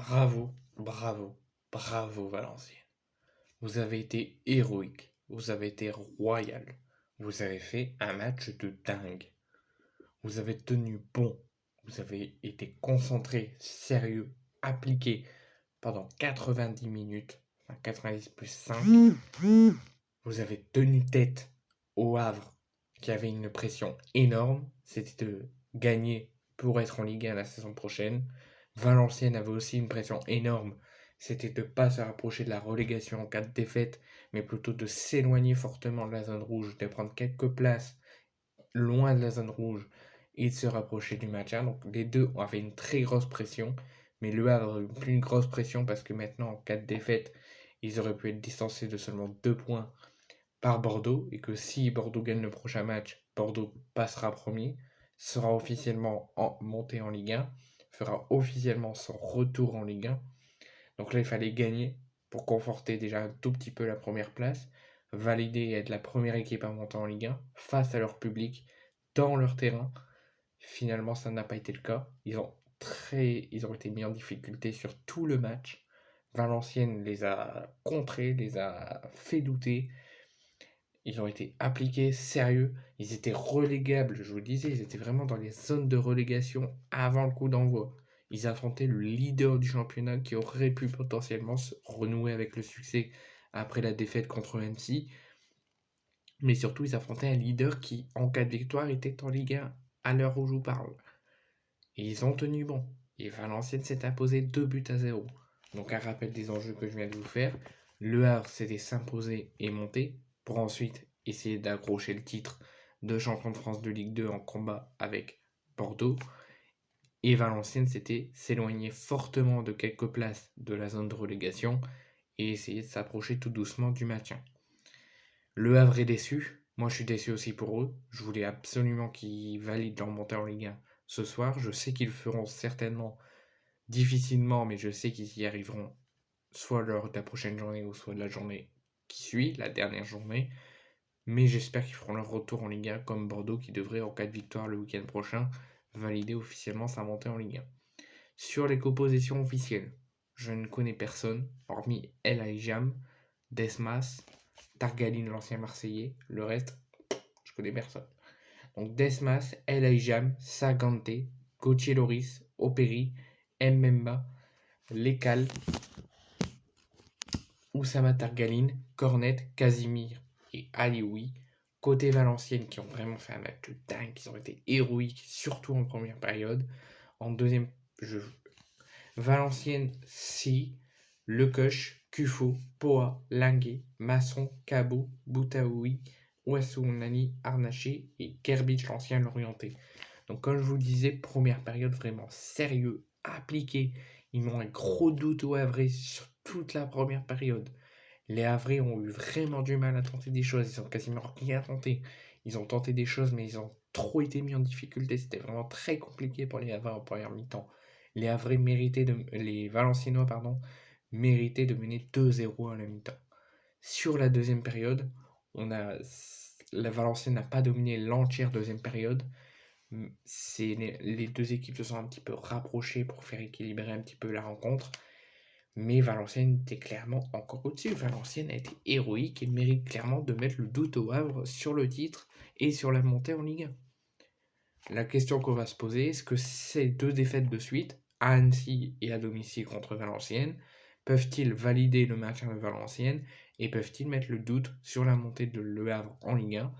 Bravo, bravo, bravo Valenciennes. Vous avez été héroïque, vous avez été royal, vous avez fait un match de dingue. Vous avez tenu bon, vous avez été concentré, sérieux, appliqué pendant 90 minutes, enfin 90 plus 5. Vous avez tenu tête au Havre qui avait une pression énorme, c'était de gagner pour être en Ligue 1 la saison prochaine. Valenciennes avait aussi une pression énorme, c'était de ne pas se rapprocher de la relégation en cas de défaite, mais plutôt de s'éloigner fortement de la zone rouge, de prendre quelques places loin de la zone rouge et de se rapprocher du maintien. Donc les deux avaient une très grosse pression, mais le Havre a eu plus une grosse pression parce que maintenant, en cas de défaite, ils auraient pu être distancés de seulement 2 points par Bordeaux, et que si Bordeaux gagne le prochain match, Bordeaux passera premier, sera officiellement monté en Ligue 1, fera officiellement son retour en Ligue 1. Donc là, il fallait gagner pour conforter déjà un tout petit peu la première place, valider et être la première équipe à monter en Ligue 1 face à leur public, dans leur terrain. Finalement, ça n'a pas été le cas. Ils ont été mis en difficulté sur tout le match. Valenciennes les a contrés, les a fait douter. Ils ont été appliqués, sérieux. Ils étaient relégables, je vous le disais, ils étaient vraiment dans les zones de relégation avant le coup d'envoi. Ils affrontaient le leader du championnat qui aurait pu potentiellement se renouer avec le succès après la défaite contre Annecy. Mais surtout, ils affrontaient un leader qui, en cas de victoire, était en Ligue 1 à l'heure où je vous parle. Et ils ont tenu bon. Et Valenciennes s'est imposé 2 buts à 0. Donc un rappel des enjeux que je viens de vous faire. Le Havre s'était s'imposer et monter pour ensuite essayer d'accrocher le titre de champion de France de Ligue 2 en combat avec Bordeaux. Et Valenciennes s'était s'éloigner fortement de quelques places de la zone de relégation et essayer de s'approcher tout doucement du maintien. Le Havre est déçu. Moi, je suis déçu aussi pour eux. Je voulais absolument qu'ils valident leur montée en Ligue 1 ce soir. Je sais qu'ils le feront certainement difficilement, mais je sais qu'ils y arriveront soit lors de la prochaine journée ou soit de la journée qui suit, la dernière journée. Mais j'espère qu'ils feront leur retour en Ligue 1 comme Bordeaux qui devrait, en cas de victoire le week-end prochain, valider officiellement sa montée en Ligue 1. Sur les compositions officielles, je ne connais personne, hormis El Haïjam, Desmas, Targaline l'ancien Marseillais. Le reste, je connais personne. Donc Desmas, El Haïjam, Sagante, Gauthier Loris, Operi, Mbemba, Lekal, Oussama Targaline, Cornet, Casimir et Alioui. Côté Valenciennes qui ont vraiment fait un match de dingue, qui ont été héroïques, surtout en première période. En deuxième, Valenciennes, Si, Lecoche, Kufo, Poa, Linguet, Masson, Cabot, Boutaoui, Ouassounani, Arnaché et Kerbich, l'ancien Lorientais. Donc comme je vous le disais, première période vraiment sérieux, appliqué. Ils m'ont un gros doute au Havre sur toute la première période. Les Havrais ont eu vraiment du mal à tenter des choses, ils ont quasiment rien tenté. Ils ont tenté des choses, mais ils ont trop été mis en difficulté. C'était vraiment très compliqué pour les Havrais en première mi-temps. Les Valenciennois, méritaient de mener 2-0 à la mi-temps. Sur la deuxième période, la Valenciennes n'a pas dominé l'entière deuxième période. Les deux équipes se sont un petit peu rapprochées pour faire équilibrer un petit peu la rencontre. Mais Valenciennes était clairement encore au-dessus. Valenciennes a été héroïque et mérite clairement de mettre le doute au Havre sur le titre et sur la montée en Ligue 1. La question qu'on va se poser, est-ce que ces 2 défaites de suite, à Annecy et à domicile contre Valenciennes, peuvent-ils valider le maintien de Valenciennes et peuvent-ils mettre le doute sur la montée de Le Havre en Ligue 1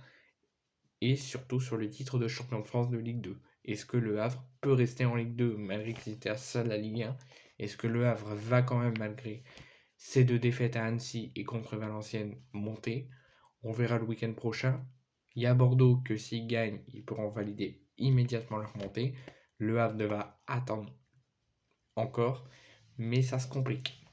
et surtout sur le titre de champion de France de Ligue 2? Est-ce que Le Havre peut rester en Ligue 2 malgré qu'il était à ça de la Ligue 1? Est-ce que Le Havre va quand même, malgré ces 2 défaites à Annecy et contre Valenciennes, monter? On verra le week-end prochain. Il y a Bordeaux que s'ils gagnent, ils pourront valider immédiatement leur montée. Le Havre devra attendre encore, mais ça se complique.